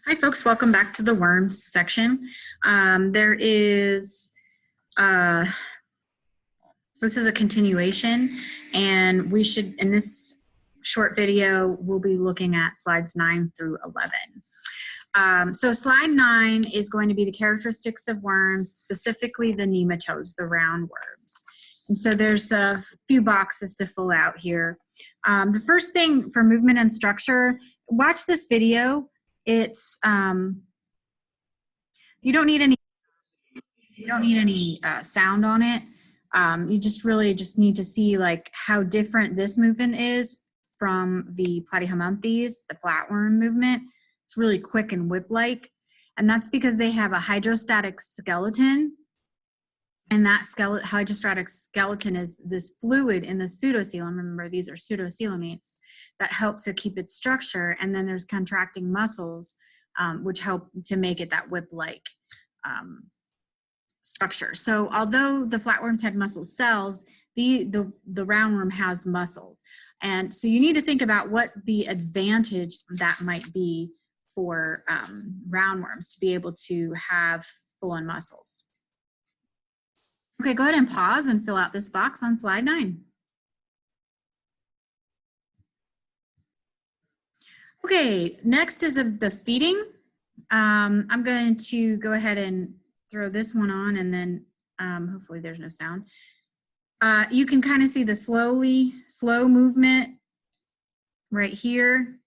Hi folks, welcome back to the worms section. This is a continuation, and in this short video, we'll be looking at slides 9 through 11. So slide 9 is going to be the characteristics of worms, specifically the nematodes, the roundworms. And so there's a few boxes to fill out here. The first thing for movement and structure, watch this video. It's you don't need any sound on it. You just really need to see like how different this movement is from the Platyhelminthes, the flatworm movement. It's really quick and whip-like, and that's because they have a hydrostatic skeleton, and that hydrostatic skeleton is this fluid in the pseudocoelom. Remember, these are pseudocoelomates that help to keep its structure, and then there's contracting muscles which help to make it that whip-like structure. So although the flatworms had muscle cells, the roundworm has muscles. And so you need to think about what the advantage that might be for roundworms to be able to have full-on muscles. Okay, go ahead and pause and fill out this box on slide 9. Okay, next is the feeding. I'm going to go ahead and throw this one on, and then hopefully there's no sound. You can kind of see the slow movement right here.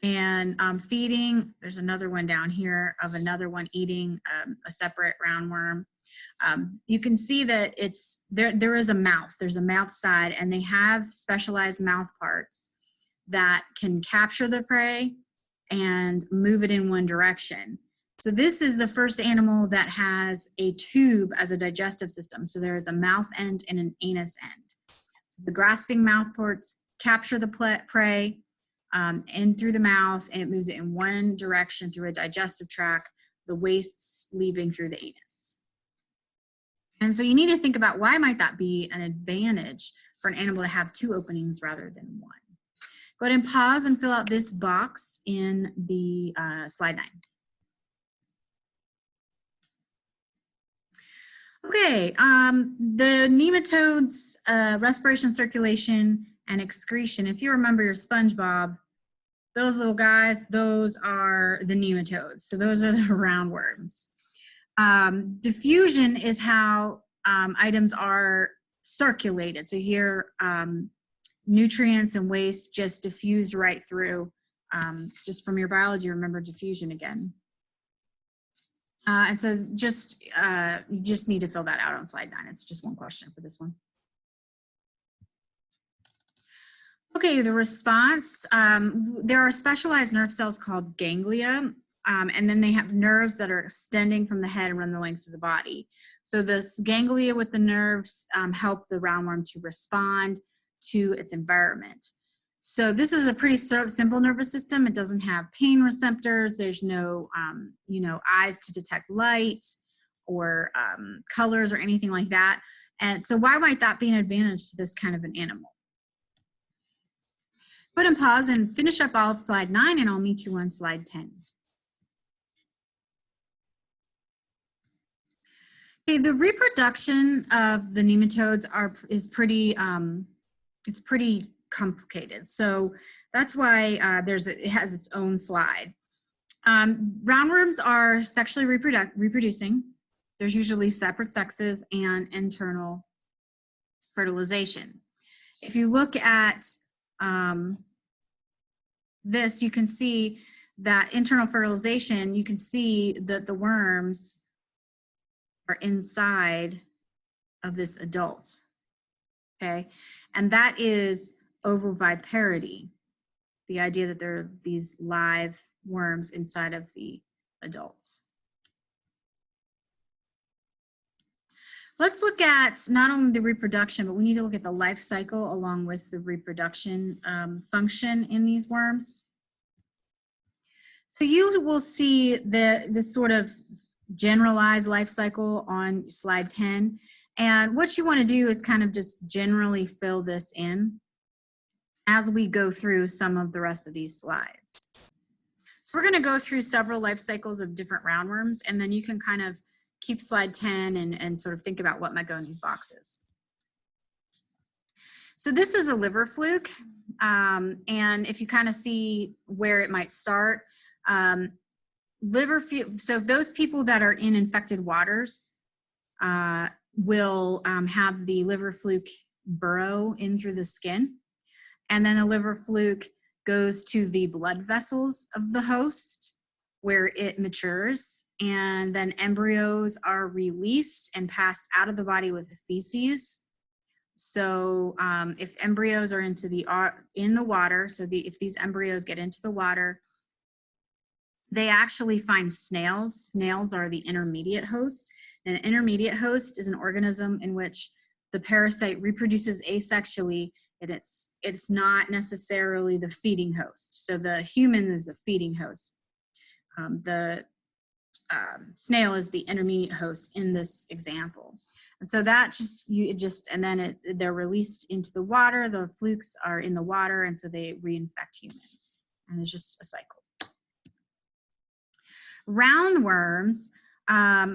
And feeding, there's another one down here of another one eating a separate roundworm. You can see that there is a mouth. There's a mouth side, and they have specialized mouth parts that can capture the prey and move it in one direction. So this is the first animal that has a tube as a digestive system. So there is a mouth end and an anus end. So the grasping mouth parts capture the prey in through the mouth, and it moves it in one direction through a digestive tract, the wastes leaving through the anus. And so you need to think about why might that be an advantage for an animal to have two openings rather than one. Go ahead and pause and fill out this box in the slide 9. Okay, the nematodes, respiration, circulation, and excretion. If you remember your SpongeBob, those little guys, those are the nematodes. So those are the roundworms. Diffusion is how items are circulated. So here, nutrients and waste just diffuse right through. Just from your biology, remember diffusion again. And so you just need to fill that out on slide 9. It's just one question for this one. Okay, the response, there are specialized nerve cells called ganglia, and then they have nerves that are extending from the head and run the length of the body. So this ganglia with the nerves help the roundworm to respond to its environment. So this is a pretty simple nervous system. It doesn't have pain receptors. There's no, eyes to detect light or colors or anything like that. And so why might that be an advantage to this kind of an animal? Go ahead and pause and finish up all of slide 9, and I'll meet you on slide 10. Okay, the reproduction of the nematodes is pretty complicated. So that's why it has its own slide. Roundworms are sexually reproducing. There's usually separate sexes and internal fertilization. If you look at this, you can see that internal fertilization, you can see that the worms are inside of this adult, okay? And that is ovoviparity, the idea that there are these live worms inside of the adults. Let's look at not only the reproduction, but we need to look at the life cycle along with the reproduction function in these worms. So you will see this sort of generalized life cycle on slide 10. And what you want to do is kind of just generally fill this in as we go through some of the rest of these slides. So we're going to go through several life cycles of different roundworms, and then you can kind of keep slide 10 and sort of think about what might go in these boxes. So this is a liver fluke, and if you kind of see where it might start, so those people that are in infected waters will have the liver fluke burrow in through the skin, and then the liver fluke goes to the blood vessels of the host where it matures, and then embryos are released and passed out of the body with the feces. So if embryos are in the water, so if these embryos get into the water, they actually find snails. Snails are the intermediate host. An intermediate host is an organism in which the parasite reproduces asexually, and it's not necessarily the feeding host. So the human is the feeding host. The snail is the intermediate host in this example. And so that they're released into the water. The flukes are in the water, and so they reinfect humans. And it's just a cycle. Roundworms.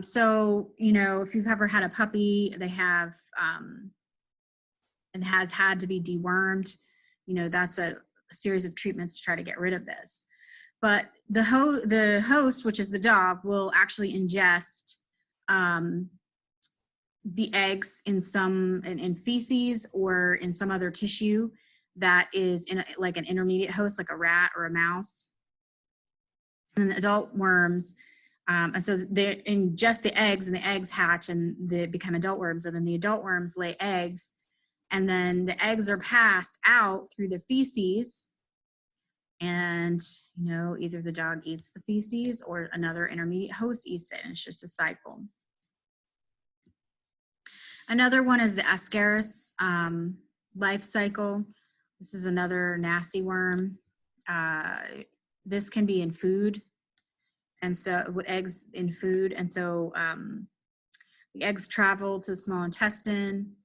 So, if you've ever had a puppy, they have, and has had to be dewormed, that's a series of treatments to try to get rid of this. But the host, which is the dog, will actually ingest the eggs in feces or in some other tissue that is like an intermediate host, like a rat or a mouse. And then adult worms, and so they ingest the eggs, and the eggs hatch and they become adult worms, and then the adult worms lay eggs, and then the eggs are passed out through the feces, and either the dog eats the feces or another intermediate host eats it, and it's just a cycle. Another one is the Ascaris life cycle. This is another nasty worm. This can be in food, and so with eggs in food, and so the eggs travel to the small intestine.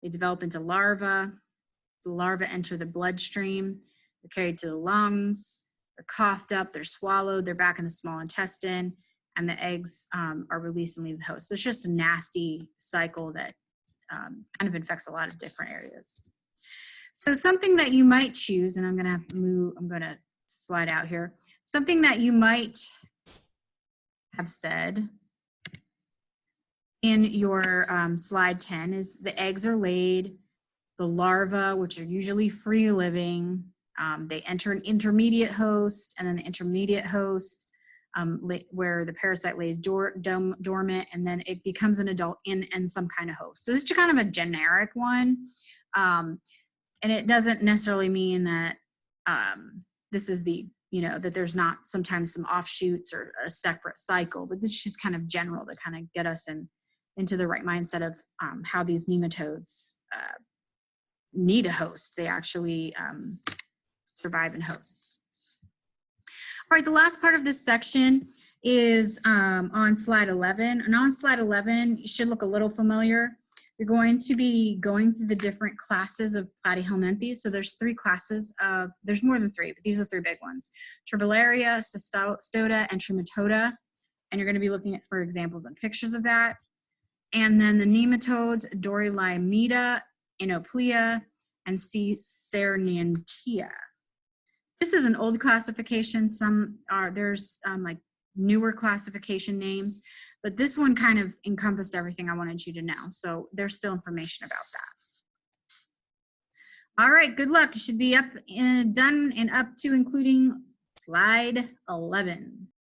They develop into larvae. The larvae enter the bloodstream. They're carried to the lungs. They're coughed up. They're swallowed. They're back in the small intestine, and the eggs are released and leave the host. So it's just a nasty cycle that kind of infects a lot of different areas. So something that you might choose, and I'm going to slide out here. Something that you might have said in your slide 10 is the eggs are laid, the larvae, which are usually free living, they enter an intermediate host, and then the intermediate host where the parasite lays dormant, and then it becomes an adult in some kind of host. So this is kind of a generic one, and it doesn't necessarily mean that this is that there's not sometimes some offshoots or a separate cycle, but this is just kind of general to kind of get us into the right mindset of how these nematodes need a host. They actually survive in hosts. All right, the last part of this section is on slide 11. And on slide 11, it should look a little familiar. You're going to be going through the different classes of Platyhelminthes. So there's 3 classes of, there's more than 3, but these are 3 big ones. Turbellaria, Cestoda, and Trematoda. And you're going to be looking for examples and pictures of that. And then the nematodes, Dorilaimida, Inoplea, and C. Cerniantia. This is an old classification. There's like newer classification names, but this one kind of encompassed everything I wanted you to know. So there's still information about that. All right, good luck. You should be up and done and up to including slide 11.